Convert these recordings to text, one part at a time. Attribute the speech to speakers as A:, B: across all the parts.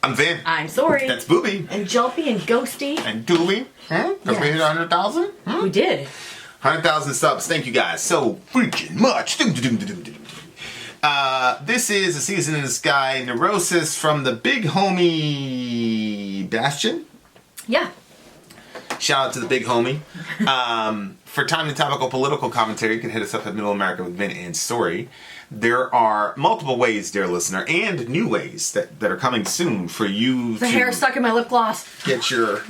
A: I'm Vin.
B: I'm sorry.
A: That's Booby.
B: And Jumpy and Ghosty.
A: And Dooley. Because we hit 100,000?
B: We did.
A: 100,000 subs. Thank you guys so freaking much. This is A Season in the Sky Neurosis from the big homie Bastion.
B: Yeah.
A: Shout out to the big homie. For timely topical political commentary, you can hit us up at Middle America with Vin and Story. There are multiple ways, dear listener, and new ways that are coming soon for you
B: The hair stuck in my lip gloss.
A: Get your...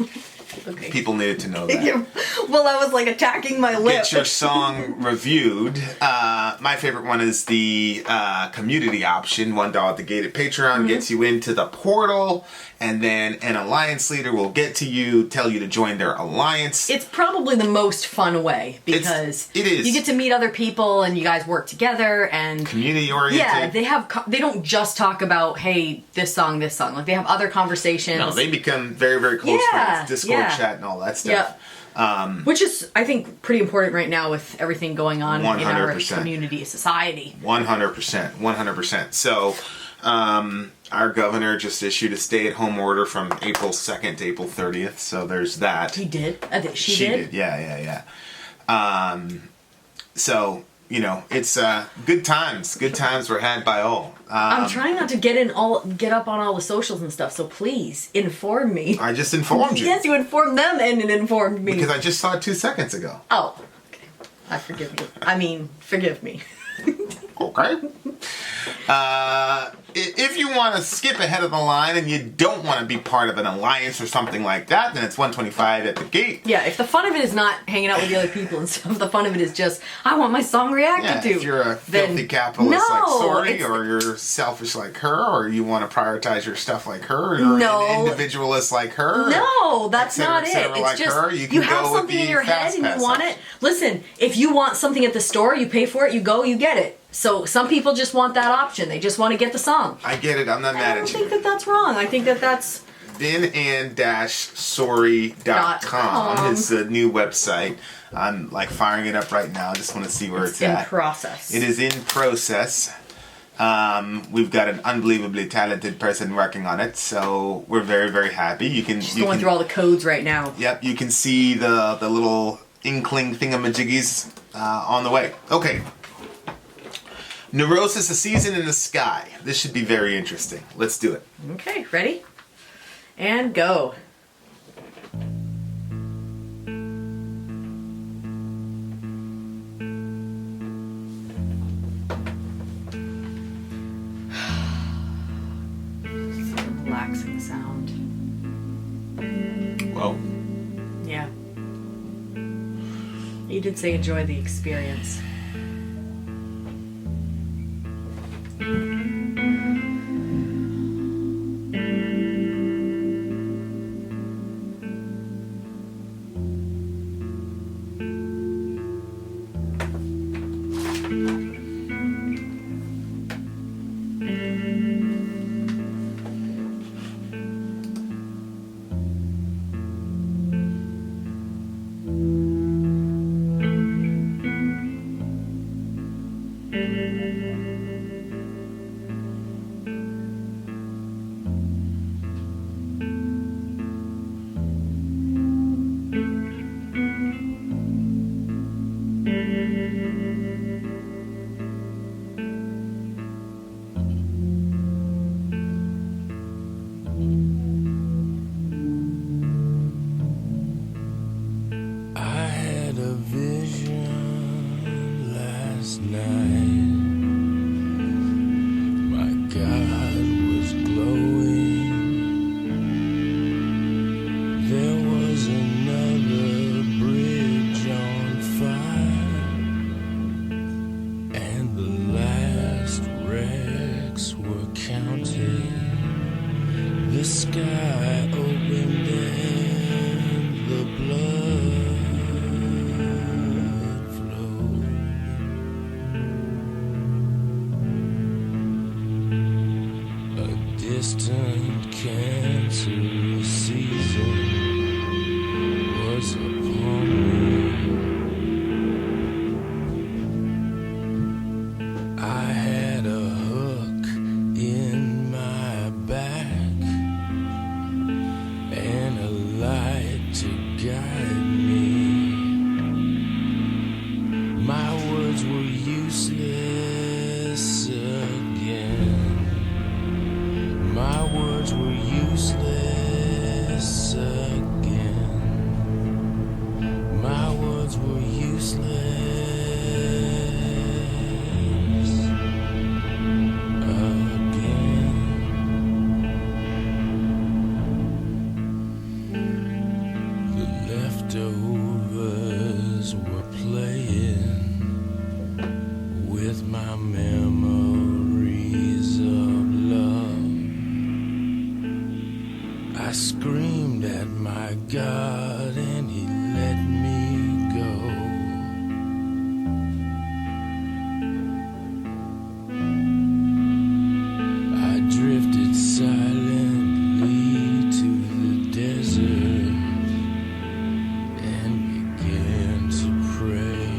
B: Okay.
A: People needed to know that.
B: Well, I was like attacking my lip.
A: Get your song reviewed. My favorite one is the community option. $1 at the gate at Patreon gets you into the portal, and then an alliance leader will get to you, tell you to join their alliance.
B: It's probably the most fun way because
A: it is.
B: You get to meet other people and you guys work together and
A: community oriented.
B: Yeah, they don't just talk about hey this song. Like they have other conversations.
A: No, they become very very close friends. Discord chat and all that stuff.
B: Yeah. Which is, I think, pretty important right now with everything going on 100%. In our community, society.
A: 100%. 100%. So, our governor just issued a stay-at-home order from April 2nd to April 30th. So there's that.
B: He did? I think she did?
A: Yeah. So, you know, it's good times. Good times were had by all.
B: I'm trying not to get up on all the socials and stuff, so please inform me.
A: I just informed you.
B: Yes, you informed them and it informed me.
A: Because I just saw it 2 seconds ago.
B: Oh, okay. Forgive me.
A: Okay. If you want to skip ahead of the line and you don't want to be part of an alliance or something like that, then it's $125 at the gate.
B: Yeah, if the fun of it is not hanging out with the other people and stuff, the fun of it is just, I want my song reacted to.
A: If you're a filthy capitalist like Sori, or you're selfish like her, or you want to prioritize your stuff like her, or you're an individualist like her.
B: No, that's not it. It's
A: like
B: just,
A: her,
B: you have something in your head and you want it. Listen, if you want something at the store, you pay for it, you go, you get it. So some people just want that option. They just want to get the song.
A: I get it. I'm not mad at you.
B: I don't think that that's wrong. I think that that's...
A: VinAnd-Sori.com is the new website. I'm like firing it up right now. I just want to see where it's at.
B: in process.
A: It is in process. We've got an unbelievably talented person working on it, so we're very, very happy.
B: She's going through all the codes right now.
A: Yep, you can see the little inkling thingamajiggies on the way. Okay. Neurosis, A Season in the Sky. This should be very interesting. Let's do it.
B: Okay, ready? And go. It's a relaxing sound.
A: Whoa.
B: Yeah. You did say enjoy the experience.
C: Distant cancerous season was upon me. I had a hook in my back were useless again. My words were useless again. The leftovers were playing with my memories of love. I screamed at my God and he let me go. I drifted silently to the desert and began to pray.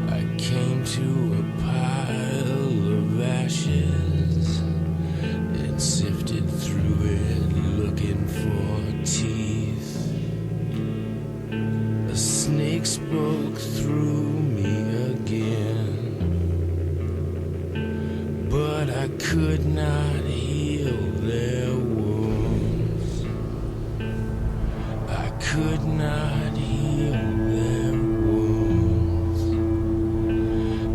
C: I came to a pile of ashes and sifted through it looking for teeth. A snake spoke through me again, but I could not heal their wounds. I could not heal their wounds.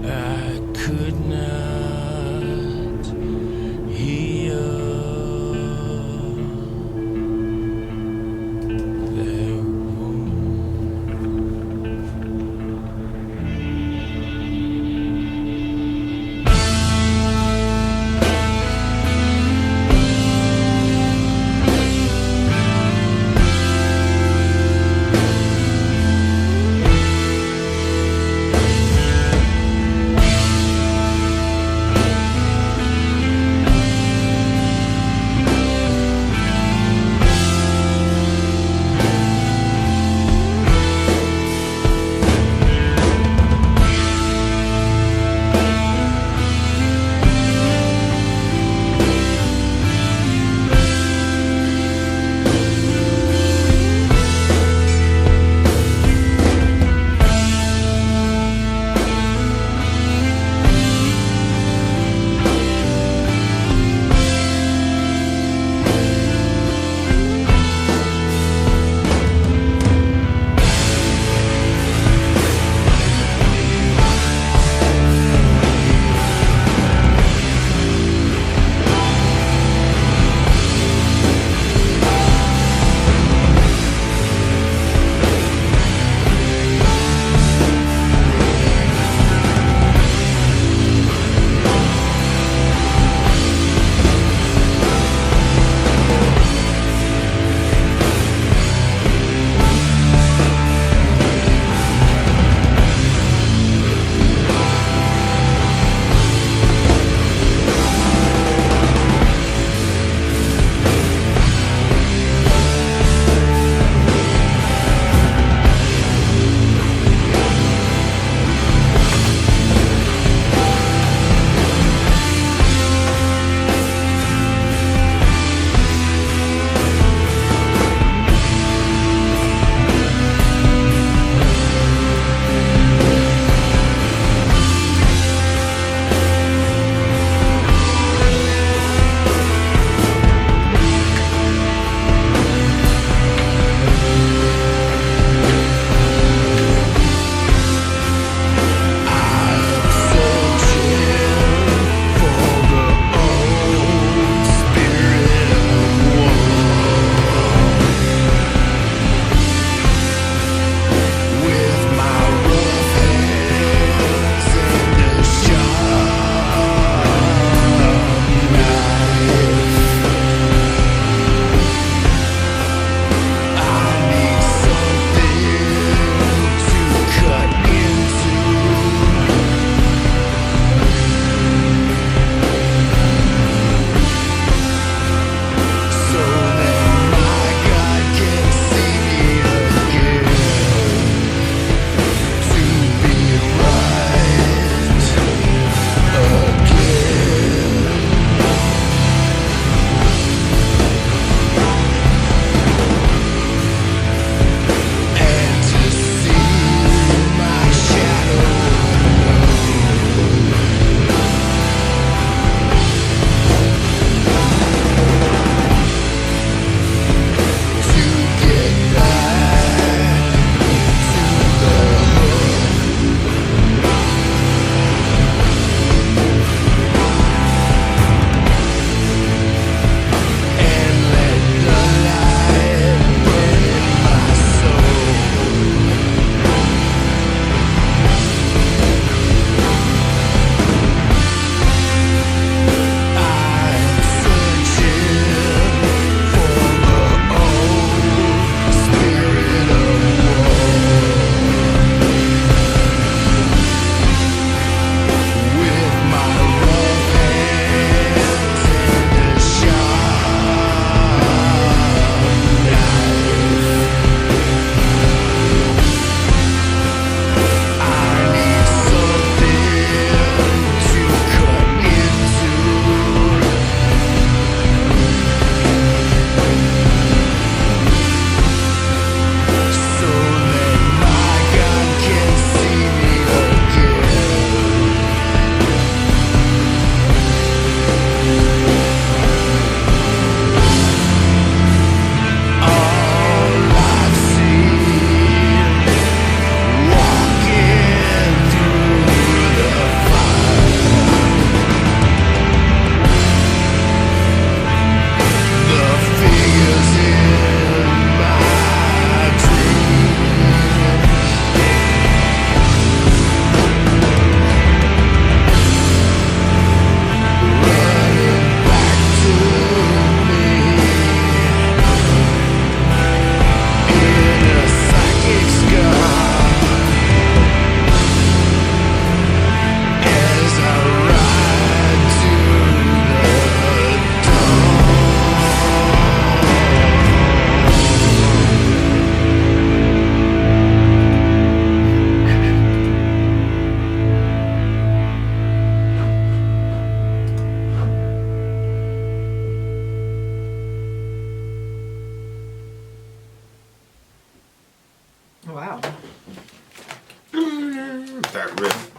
C: I could not heal their wounds.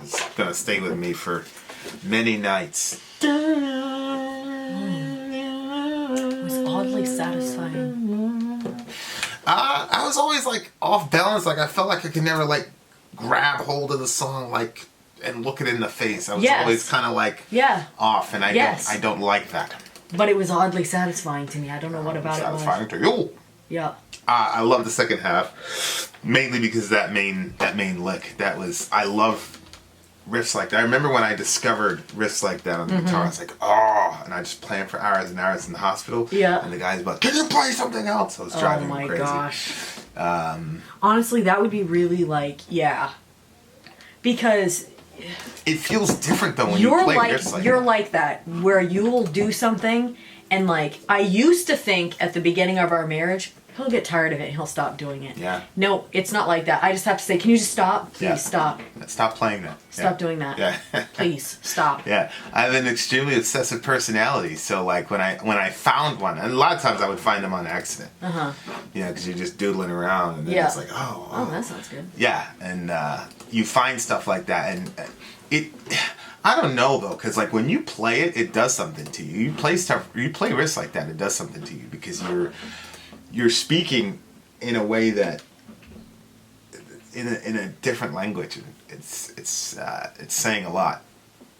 A: It's gonna stay with me for many nights.
B: It was oddly satisfying.
A: I was always like off balance. Like I felt like I could never like grab hold of the song like and look it in the face. I was always kind of like off, and I don't like that.
B: But it was oddly satisfying to me. I don't know what about it was.
A: Satisfying to you.
B: Yeah.
A: I love the second half, mainly because that main lick. I love riffs like that. I remember when I discovered riffs like that on the guitar. I was like, oh, and I just play them for hours and hours in the hospital. Yeah. And the guy's like, can you play something else? I was driving me crazy. Oh my
B: gosh. Honestly, that would be really like, because
A: it feels different though when you play riffs like that.
B: You're like that, where you'll do something and like, I used to think at the beginning of our marriage, he'll get tired of it and he'll stop doing it. Yeah. No, it's not like that. I just have to say, can you just stop? Please stop.
A: Stop playing that.
B: Stop doing that. Yeah. Please stop.
A: Yeah. I have an extremely obsessive personality, so like when I found one, and a lot of times I would find them on accident. Because you're just doodling around and then it's like, oh,
B: that sounds good.
A: Yeah, and you find stuff like that, and I don't know though, because like when you play it, it does something to you. You play riffs like that, it does something to you because you're speaking in a way that in a different language. It's saying a lot,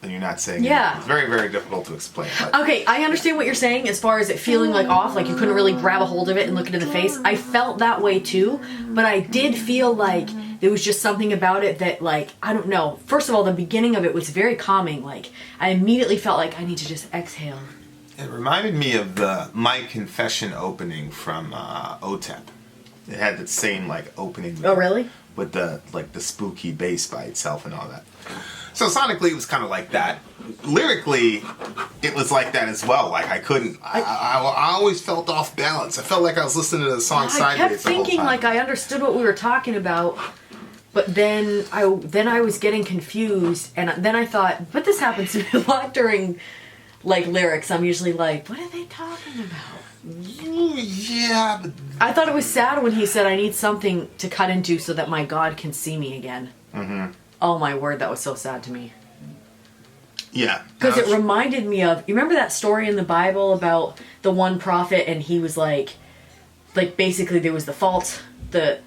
A: and you're not saying anything. It's very, very difficult to explain. But.
B: Okay, I understand what you're saying as far as it feeling like off, like you couldn't really grab a hold of it and look it in the face. I felt that way too, but I did feel like there was just something about it that, like, I don't know. First of all, the beginning of it was very calming. Like, I immediately felt like I need to just exhale.
A: It reminded me of the My Confession opening from OTEP. It had the same like opening.
B: Oh, really?
A: With the spooky bass by itself and all that. So sonically, it was kind of like that. Lyrically, it was like that as well. Like I couldn't. I always felt off balance. I felt like I was listening to the song sideways.
B: I kept thinking like I understood what we were talking about. But then I was getting confused, and then I thought, but this happens to me a lot during like lyrics. I'm usually like, what are they talking about?
A: Yeah. But
B: I thought it was sad when he said, I need something to cut into so that my God can see me again. Oh my word, that was so sad to me.
A: Yeah.
B: Because it reminded me of, you remember that story in the Bible about the one prophet, and he was like basically there was the false, the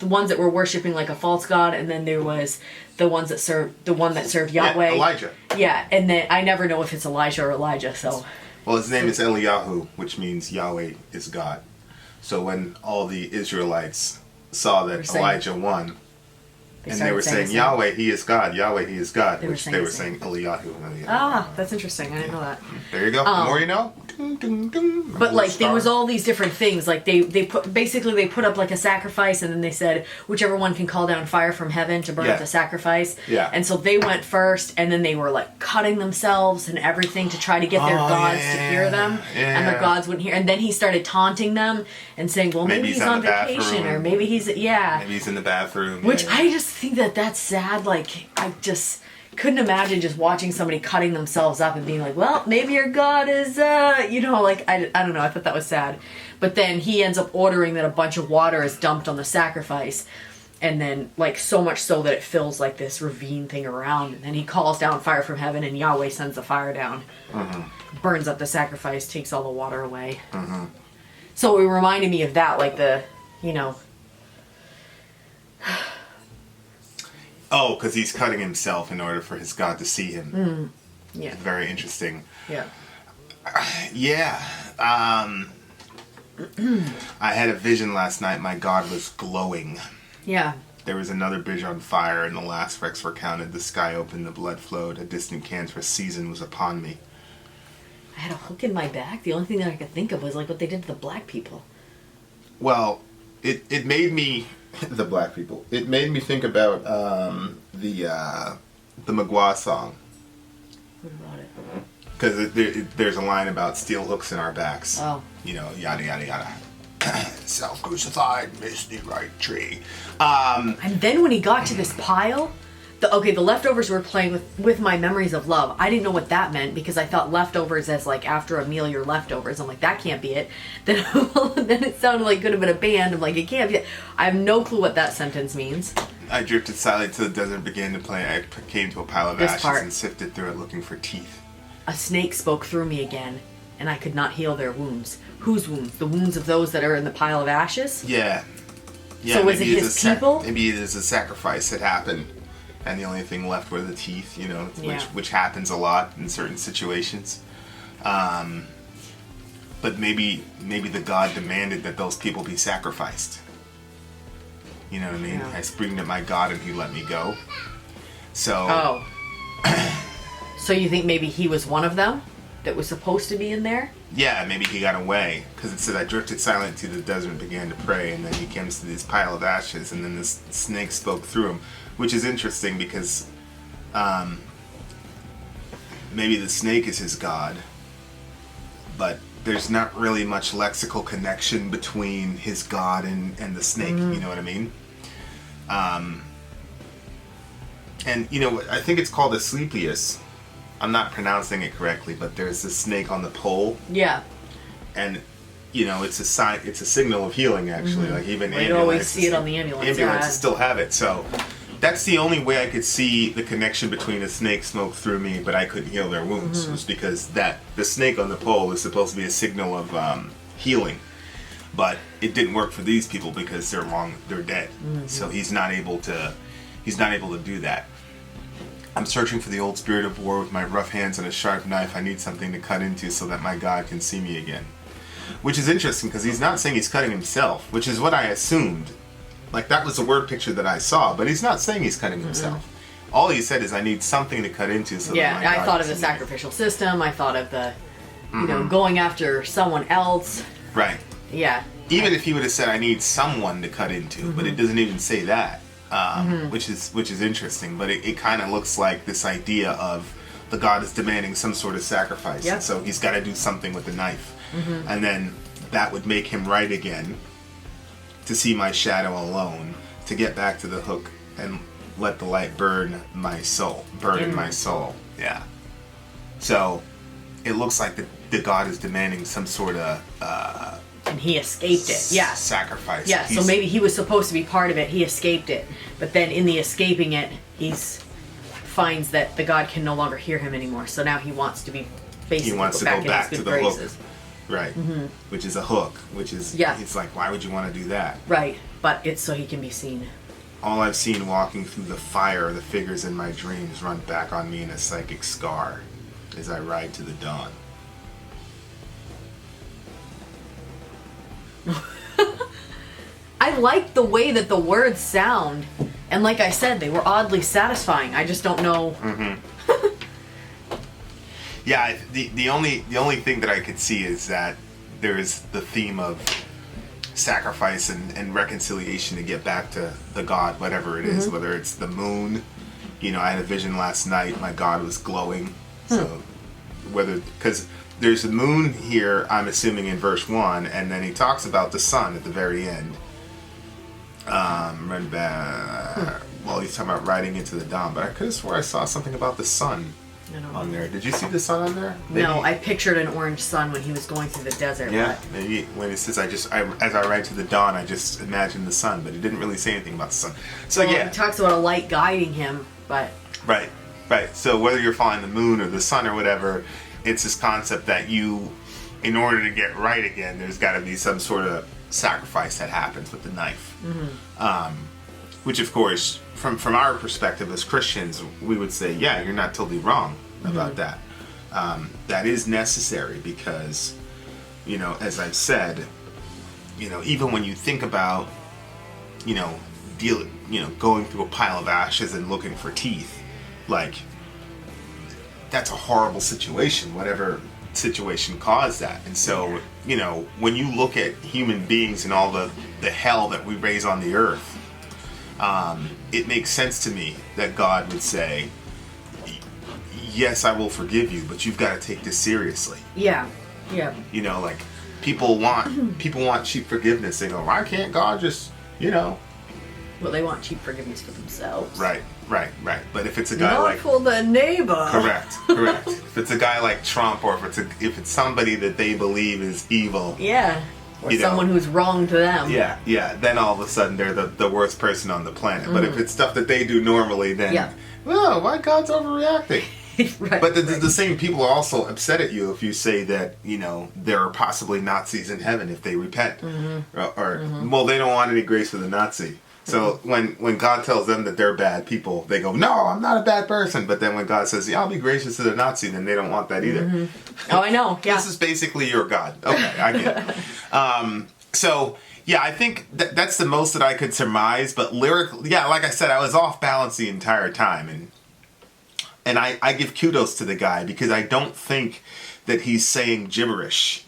B: ones that were worshiping like a false god, and then there was the one that served Yahweh.
A: Yeah, Elijah.
B: Yeah, and then I never know if it's Elijah or Elijah, so.
A: Well, his name is Eliyahu, which means Yahweh is God. So when all the Israelites saw that Elijah won, and they were saying, Yahweh, he is God, Yahweh, he is God, which they were saying Eliyahu.
B: Ah, that's interesting. I didn't know that.
A: There you go. The more you know.
B: But like there was all these different things. Like they put up like a sacrifice, and then they said whichever one can call down fire from heaven to burn up the sacrifice. Yeah. And so they went first, and then they were like cutting themselves and everything to try to get their gods to hear them, and their gods wouldn't hear. And then he started taunting them and saying, "Well, maybe he's on vacation, or maybe he's maybe he's in
A: the bathroom."
B: Which I just think that's sad. Like I just couldn't imagine just watching somebody cutting themselves up and being like, well, maybe your God is, like, I don't know. I thought that was sad. But then he ends up ordering that a bunch of water is dumped on the sacrifice. And then, like, so much so that it fills, like, this ravine thing around. And then he calls down fire from heaven, and Yahweh sends the fire down. Burns up the sacrifice, takes all the water away. So it reminded me of that, like
A: Oh, because he's cutting himself in order for his God to see him.
B: Yeah.
A: Very interesting.
B: Yeah.
A: Yeah. I had a vision last night. My God was glowing.
B: Yeah.
A: There was another bridge on fire, and the last wrecks were counted. The sky opened, the blood flowed. A distant Kansas season was upon me.
B: I had a hook in my back. The only thing that I could think of was like what they did to the black people.
A: Well, it made me... The black people. It made me think about the Magua song.
B: What about it?
A: Because there's a line about steel hooks in our backs.
B: Oh.
A: Yada, yada, yada. Self-crucified, missed the right tree.
B: And then when he got to this pile... the leftovers were playing with my memories of love. I didn't know what that meant because I thought leftovers as like after a meal you're leftovers. I'm like, that can't be it. Then it sounded like could have been a band. I'm like, it can't be it. I have no clue what that sentence means.
A: I drifted silently to the desert and began to play. I came to a pile of
B: This
A: ashes
B: part.
A: and sifted through it looking for teeth.
B: A snake spoke through me again, and I could not heal their wounds. Whose wounds? The wounds of those that are in the pile of ashes?
A: Yeah. Yeah,
B: So was
A: maybe
B: it
A: it's
B: his
A: a sac-
B: people?
A: Maybe it is a sacrifice that happened, and the only thing left were the teeth, you know,
B: Yeah.
A: which happens a lot in certain situations. But maybe the God demanded that those people be sacrificed. You know what I mean?
B: Yeah.
A: I screamed at my God and he let me go. So
B: Oh. So you think maybe he was one of them that was supposed to be in there?
A: yeah, maybe he got away because it said I drifted silent to the desert and began to pray, and then he comes to this pile of ashes, and then this snake spoke through him, which is interesting because maybe the snake is his God, but there's not really much lexical connection between his God and the snake. You know what I mean? And you know, I think it's called Asclepius. I'm not pronouncing it correctly, but there's a snake on the pole,
B: Yeah.
A: and you know, it's a sign, it's a signal of healing. Actually, like even
B: Well, you always
A: ambulances,
B: see it on the ambulance,
A: ambulances
B: yeah.
A: still have it. So that's the only way I could see the connection between a snake smoke through me, but I couldn't heal their wounds, was because that the snake on the pole is supposed to be a signal of healing, but it didn't work for these people because they're dead. So he's not able to do that. I'm searching for the old spirit of war with my rough hands and a sharp knife. I need something to cut into so that my God can see me again. Which is interesting because he's not saying he's cutting himself, which is what I assumed. Like, that was the word picture that I saw, but he's not saying he's cutting himself. All he said is, I need something to cut into so
B: Yeah,
A: that my God
B: I thought of
A: can
B: the
A: see me."
B: sacrificial system. I thought of the, you know, going after someone else.
A: Right.
B: Yeah.
A: Even if he would have said, I need someone to cut into, but it doesn't even say that, which is interesting. But it kind of looks like this idea of the God is demanding some sort of sacrifice.
B: Yep.
A: And so he's got to do something with the knife. And then that would make him right again, to see my shadow alone, to get back to the hook and let the light burn my soul, in my soul. Yeah. So it looks like the God is demanding some sort of
B: And he escaped it. Yeah.
A: sacrifice.
B: Yeah, so
A: He's-
B: maybe he was supposed to be part of it. He escaped it. But then in the escaping it, finds that the God can no longer hear him anymore. So now he wants to be basically
A: he wants to
B: back
A: go
B: in
A: back
B: his
A: to
B: good
A: the
B: graces.
A: hook. Right. Which is a hook, which is,
B: Yeah.
A: it's like, why would you want to do that?
B: Right, but it's so he can be seen.
A: All I've seen walking through the fire, the figures in my dreams run back on me in a psychic scar as I ride to the dawn.
B: I like the way that the words sound. And like I said, they were oddly satisfying. I just don't know.
A: Yeah, the only thing that I could see is that there is the theme of sacrifice and reconciliation to get back to the God, whatever it is, whether it's the moon. You know, I had a vision last night. My God was glowing. So because there's a moon here, I'm assuming in verse 1, and then he talks about the sun at the very end. Run back. Well, he's talking about riding into the dawn, but I could have swore I saw something about the sun
B: I don't
A: on
B: know.
A: there. Did you see the sun on there?
B: No,
A: Maybe-
B: I pictured an orange sun when he was going through the desert.
A: Yeah, maybe when it says as I ride to the dawn, I just imagine the sun, but it didn't really say anything about the sun. So
B: But, well,
A: yeah,
B: he talks about a light guiding him, but
A: right. So whether you're following the moon or the sun or whatever, it's this concept that you, in order to get right again, there's got to be some sort of sacrifice that happens with the knife. Which, of course, from our perspective as Christians, we would say, yeah, you're not totally wrong about that. That is necessary because, you know, as I've said, you know, even when you think about, you know, going through a pile of ashes and looking for teeth, like, that's a horrible situation, whatever situation caused that. And so, you know, when you look at human beings and all the hell that we raise on the earth, it makes sense to me that God would say, yes, I will forgive you, but you've got to take this seriously.
B: yeah.
A: You know, like, people want cheap forgiveness. They go, why can't God just, you know?
B: Well, they want cheap forgiveness for themselves.
A: Right. But if it's a guy
B: Not
A: like,
B: for the neighbor.
A: correct. If it's a guy like Trump, or if it's somebody that they believe is evil,
B: Yeah. or
A: you know,
B: someone who's wronged them.
A: yeah, then all of a sudden they're the worst person on the planet. But if it's stuff that they do normally, then, well, why God's overreacting?
B: Right,
A: but the same people are also upset at you if you say that, you know, there are possibly Nazis in heaven if they repent. Or well, they don't want any grace for the Nazi. So when God tells them that they're bad people, they go, no, I'm not a bad person. But then when God says, yeah, I'll be gracious to the Nazi, then they don't want that either.
B: Oh, I know. Yeah.
A: This is basically your God. Okay, I get it. So, yeah, I think that's the most that I could surmise. But lyrically, yeah, like I said, I was off balance the entire time. And I give kudos to the guy because I don't think that he's saying gibberish.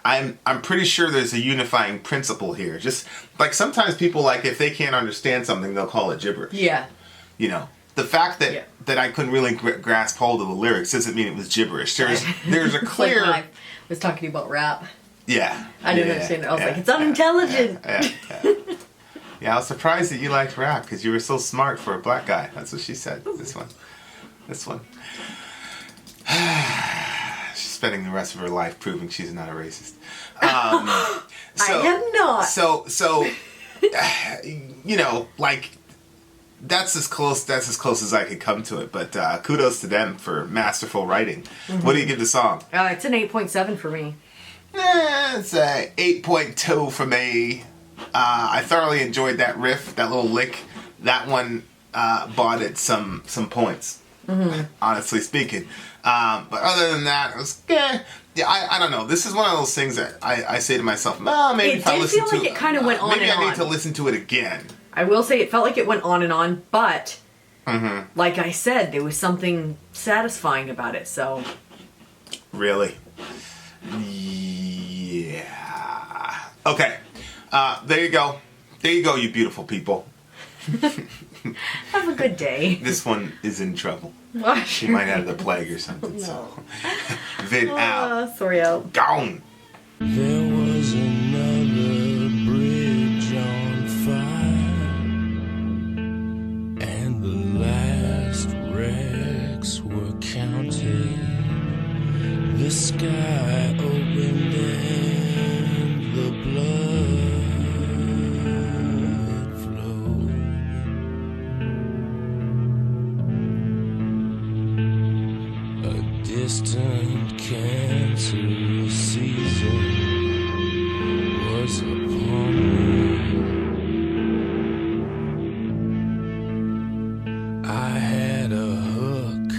A: I'm pretty sure there's a unifying principle here. Just like sometimes people, like, if they can't understand something, they'll call it gibberish.
B: Yeah.
A: You know, the fact that I couldn't really grasp hold of the lyrics doesn't mean it was gibberish. There's a clear.
B: Like when I was talking about rap.
A: Yeah.
B: I didn't understand it. I was like, it's unintelligent.
A: Yeah, I was surprised that you liked rap because you were so smart for a black guy. That's what she said. This one. She's spending the rest of her life proving she's not a racist.
B: I am not.
A: So, you know, like, that's as close as I could come to it. But kudos to them for masterful writing. What do you give the song?
B: It's an 8.7 for me.
A: It's a 8.2 for me. I thoroughly enjoyed that riff, that little lick. That one bought it some points. Honestly speaking. But other than that, it was I don't know. This is one of those things that I say to myself, well, maybe if I listen to it. It did feel like it kind of went on and on. Maybe I need to listen to it again.
B: I will say it felt like it went on and on, but like I said, there was something satisfying about it, so.
A: Really? Yeah. Okay. There you go. There you go, you beautiful people.
B: Have a good day.
A: This one is in trouble.
B: Well,
A: she might have the plague or something. No. So, vid out.
B: Sorry out.
A: Gone.
C: There was another bridge on fire, and the last wrecks were counted. The sky opened and the blood flowed. A distant cancerous season was upon me. I had a hook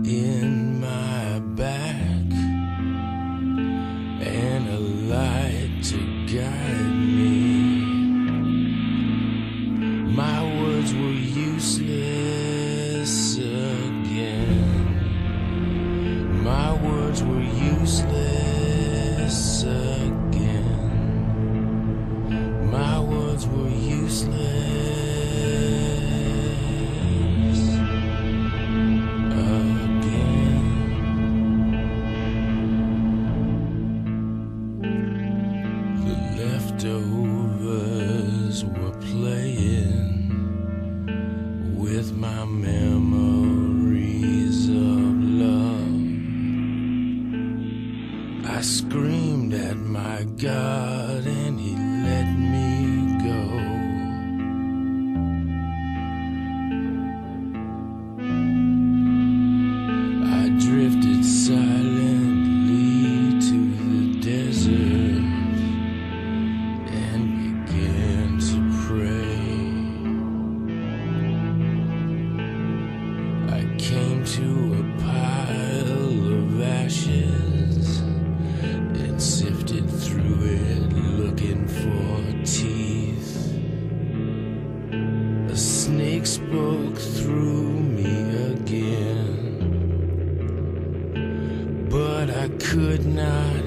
C: in my back and a light to guide me. My words were useless again. My words were useless again. My words were useless again. The leftovers were playing with my memories of love. I screamed at my God and he let me go. I drifted silently to the desert and began to pray. I came to a pile of ashes and sifted through it looking for teeth. A snake spoke through me again, but I could not